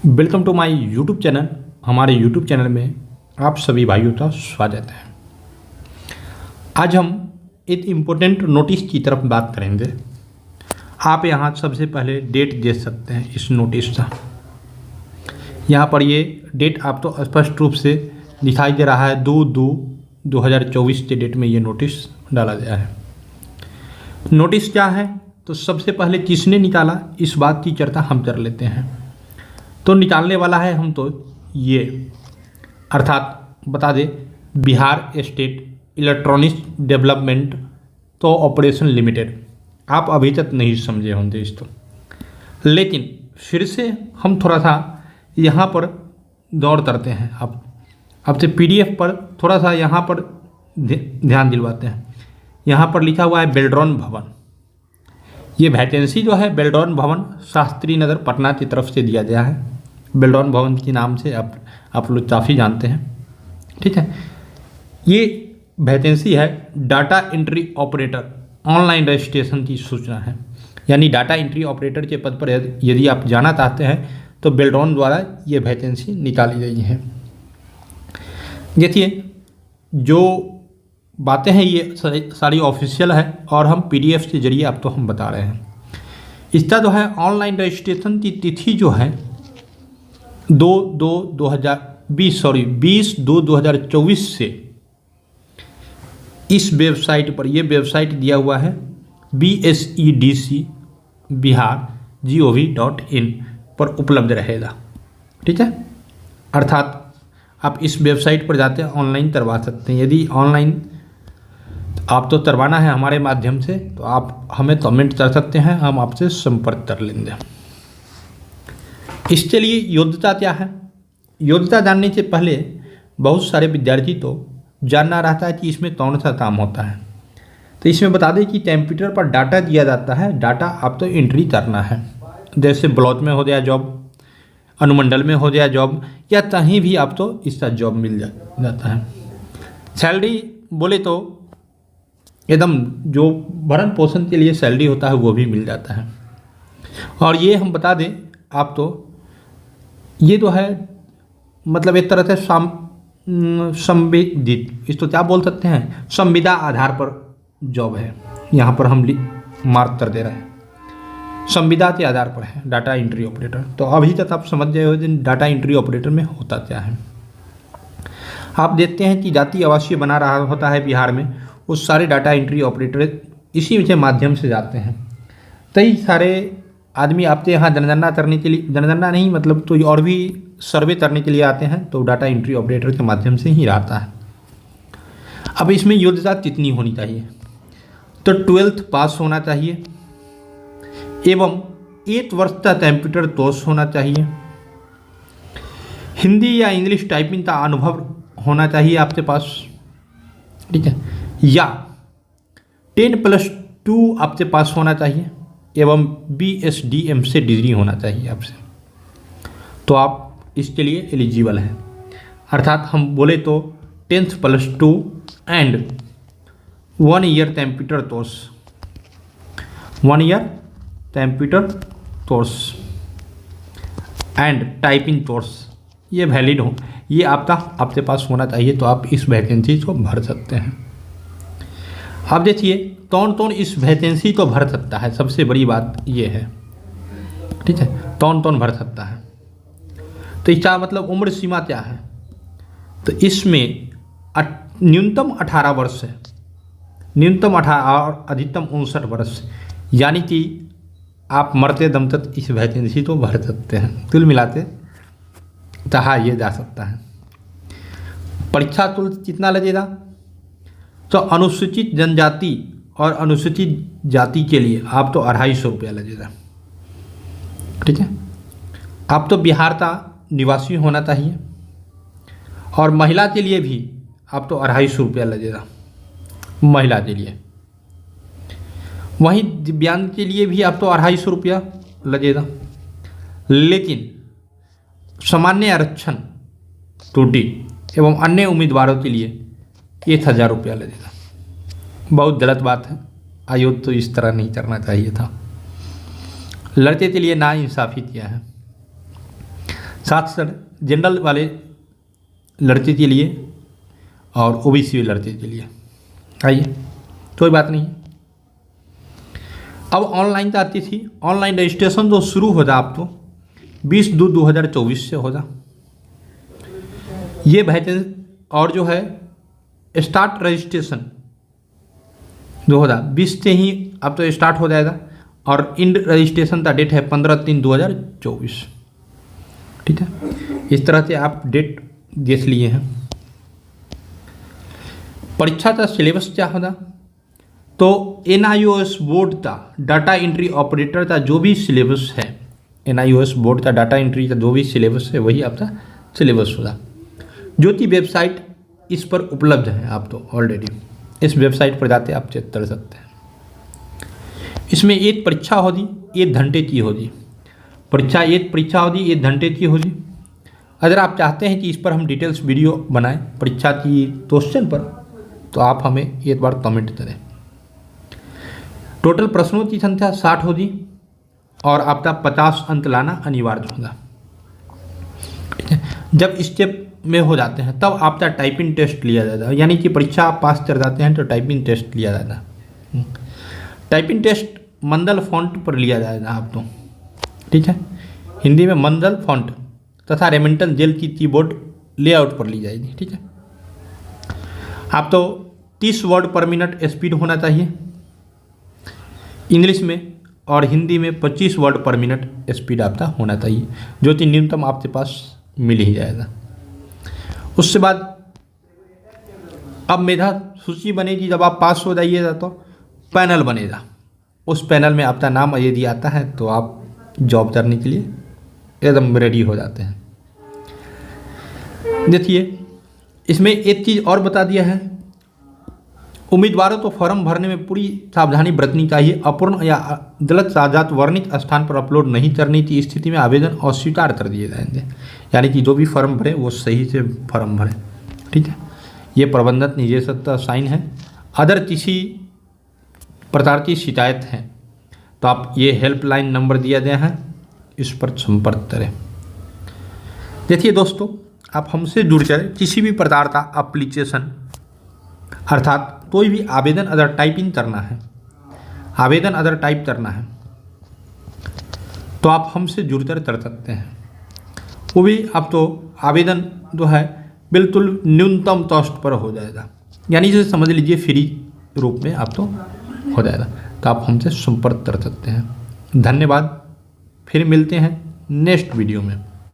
Welcome to my YouTube channel. हमारे YouTube channel में आप सभी भाइयों का स्वागत है। आज हम एक इम्पोर्टेंट नोटिस की तरफ बात करेंगे। आप यहाँ सबसे पहले डेट देख सकते हैं इस नोटिस का। यहाँ पर ये डेट आप तो स्पष्ट रूप से दिखाई दे रहा है 2/2/2024 के डेट में ये नोटिस डाला गया है। नोटिस क्या है तो सबसे पहले किसने निकाला इस बात की चर्चा हम कर लेते हैं। तो निकालने वाला है हम तो ये अर्थात बता दें बिहार स्टेट इलेक्ट्रॉनिक्स डेवलपमेंट तो ऑपरेशन लिमिटेड। आप अभी तक नहीं समझे होंगे इसको, लेकिन फिर से हम थोड़ा सा यहाँ पर दौड़ करते हैं। आपसे पीडीएफ पर थोड़ा सा यहाँ पर ध्यान दिलवाते हैं। यहाँ पर लिखा हुआ है बेल्ड्रॉन भवन। ये वैकेंसी जो है बेल्ड्रॉन भवन शास्त्री नगर पटना की तरफ से दिया गया है। बेल्ड्रॉन भवन के नाम से आप लोग काफ़ी जानते हैं, ठीक है। ये वैकेंसी है data entry operator online registration की सूचना है। यानी डाटा एंट्री ऑपरेटर के पद पर यदि आप जाना चाहते हैं तो बेल्ड्रॉन द्वारा ये वैकेंसी निकाली गई है। देखिए जो बातें हैं ये सारी ऑफिशियल है और हम पीडीएफ के जरिए आप तो हम बता रहे हैं। इसका जो है ऑनलाइन रजिस्ट्रेशन की तिथि जो है 20/2/2024 से इस वेबसाइट पर, ये वेबसाइट दिया हुआ है BSEDC-Bihar.gov.in पर उपलब्ध रहेगा, ठीक है। अर्थात आप इस वेबसाइट पर जाते हैं ऑनलाइन करवा सकते हैं। यदि ऑनलाइन आप तो करवाना है हमारे माध्यम से तो आप हमें कमेंट कर सकते हैं, हम आपसे संपर्क कर लेंगे। इसके लिए योग्यता क्या है? योग्यता जानने से पहले बहुत सारे विद्यार्थी तो जानना रहता है कि इसमें कौन सा काम होता है। तो इसमें बता दें कि कंप्यूटर पर डाटा दिया जाता है, डाटा आप तो एंट्री करना है। जैसे ब्लॉक में हो गया जॉब, अनुमंडल में हो गया जॉब, या कहीं भी आप तो इसका जॉब मिल जाता है। सैलरी बोले तो एकदम जो भरण पोषण के लिए सैलरी होता है वो भी मिल जाता है। और ये हम बता दें आप तो ये तो है मतलब एक तरह से संविदित, इसको क्या बोल सकते हैं, संविदा आधार पर जॉब है। यहाँ पर हम मार्क कर दे रहे हैं संविदा के आधार पर है डाटा एंट्री ऑपरेटर। तो अभी तक आप समझ गए हो डाटा एंट्री ऑपरेटर में होता क्या है। आप देखते हैं कि जाति आवासीय बना रहा होता है बिहार में, उस सारे डाटा एंट्री ऑपरेटर इसी के माध्यम से जाते हैं। कई सारे आदमी आपके यहाँ जनगणना करने के लिए, जनगणना नहीं मतलब तो और भी सर्वे करने के लिए आते हैं, तो डाटा एंट्री ऑपरेटर के माध्यम से ही रहता है। अब इसमें योग्यता कितनी होनी चाहिए तो 12th पास होना चाहिए एवं 8 वर्ष का कंप्यूटर कोर्स होना चाहिए। हिंदी या इंग्लिश टाइपिंग का अनुभव होना चाहिए आपके पास, ठीक है। या 10+2 आपके पास होना चाहिए एवं BSDM से डिग्री होना चाहिए आपसे, तो आप इसके लिए एलिजिबल हैं। अर्थात हम बोले तो 10+2 and 1 year computer course, 1 year computer course and typing course ये वैलिड हो, ये आपके पास होना चाहिए, तो आप इस वैकेंसी को भर सकते हैं। आप देखिए कौन कौन इस वैकेंसी को भर सकता है, सबसे बड़ी बात ये है, ठीक है। कौन कौन भर सकता है तो इसका मतलब उम्र सीमा क्या है तो इसमें न्यूनतम 18 वर्ष है, न्यूनतम 18 और अधिकतम 59 वर्ष, यानी कि आप मरते दम तक इस वैकेंसी को भर सकते हैं। कुल मिलाते कहा ये जा सकता है। परीक्षा शुल्क कितना लगेगा तो अनुसूचित जनजाति और अनुसूचित जाति के लिए आप तो 250 रुपया लगेगा, ठीक है। आप तो बिहार का निवासी होना चाहिए और महिला के लिए भी आप तो 250 रुपया लगेगा महिला के लिए। वहीं दिव्यांग के लिए भी आप तो 250 रुपया लगेगा, लेकिन सामान्य आरक्षण टूटी एवं अन्य उम्मीदवारों के लिए 1000 रुपया लगेगा। बहुत गलत बात है, आयोग तो इस तरह नहीं करना चाहिए था। लड़के के लिए नाइंसाफ़ी किया है। साथ साथ जनरल वाले लड़के के लिए और ओबीसी लड़के के लिए। आइए, कोई बात नहीं। अब ऑनलाइन तो आती थी, ऑनलाइन रजिस्ट्रेशन जो शुरू हो जाए आप तो 20/2/2024 से होगा ये वैकेंसी, और जो है स्टार्ट रजिस्ट्रेशन जो होगा 20 से ही अब तो स्टार्ट हो जाएगा, और इंड रजिस्ट्रेशन का डेट है 15/3/2024। ठीक है, इस तरह से आप डेट देख लिए हैं। परीक्षा का सिलेबस क्या होगा, तो NIOS बोर्ड का डाटा एंट्री ऑपरेटर का जो भी सिलेबस है, NIOS बोर्ड का डाटा एंट्री का जो भी सिलेबस है वही आपका सिलेबस होगा, जो कि वेबसाइट इस पर उपलब्ध है। आप तो ऑलरेडी इस वेबसाइट पर जाते आप चेक कर सकते हैं। इसमें एक परीक्षा होगी, 1 घंटे की होगी परीक्षा, 1 परीक्षा होगी 1 घंटे की होगी। अगर आप चाहते हैं कि इस पर हम डिटेल्स वीडियो बनाएं परीक्षा की क्वेश्चन पर, तो आप हमें एक बार कमेंट करें। टोटल प्रश्नों की संख्या 60 होगी और आपका 50 अंक लाना अनिवार्य होगा। ठीक है, जब स्टेप में हो जाते हैं तब आपका टाइपिंग टेस्ट लिया जाएगा, यानी कि परीक्षा आप पास कर जाते हैं तो टाइपिंग टेस्ट लिया जाएगा। टाइपिंग टेस्ट मंडल फॉन्ट पर लिया जाएगा आप तो। ठीक है, हिंदी में मंडल फॉन्ट तथा रेमिंटन जेल की कीबोर्ड लेआउट पर ली जाएगी। ठीक है, आप तो 30 वर्ड पर मिनट स्पीड होना चाहिए इंग्लिश में, और हिंदी में 25 वर्ड पर मिनट स्पीड आपका होना चाहिए, जो कि न्यूनतम आपके पास मिल ही जाएगा। उसके बाद अब मेधा सूची बनेगी, जब आप पास हो जाइएगा तो पैनल बनेगा। उस पैनल में आपका नाम यदि आता है तो आप जॉब करने के लिए एकदम रेडी हो जाते हैं। देखिए, इसमें एक चीज़ और बता दिया है, उम्मीदवारों को फॉर्म भरने में पूरी सावधानी बरतनी चाहिए। अपूर्ण या गलत कागजात वर्णित स्थान पर अपलोड नहीं करने की स्थिति में आवेदन अस्वीकार कर दिए जाएंगे। यानी कि जो भी फॉर्म भरें वो सही से फॉर्म भरें। ठीक है, ये प्रबंधक निदेशक का साइन है। अदर किसी प्रकार की शिकायत है तो आप ये हेल्पलाइन नंबर दिया गया है, इस पर संपर्क करें। देखिए दोस्तों, आप हमसे जुड़कर किसी भी प्रकार का एप्लीकेशन अर्थात कोई भी आवेदन अगर टाइपिंग करना है, आवेदन अगर टाइप करना है तो आप हमसे जुड़कर कर सकते हैं। वो भी आप तो आवेदन जो है बिल्कुल न्यूनतम कॉस्ट पर हो जाएगा, यानी जैसे समझ लीजिए फ्री रूप में आप तो हो जाएगा, तो आप हमसे संपर्क कर सकते हैं। धन्यवाद, फिर मिलते हैं नेक्स्ट वीडियो में।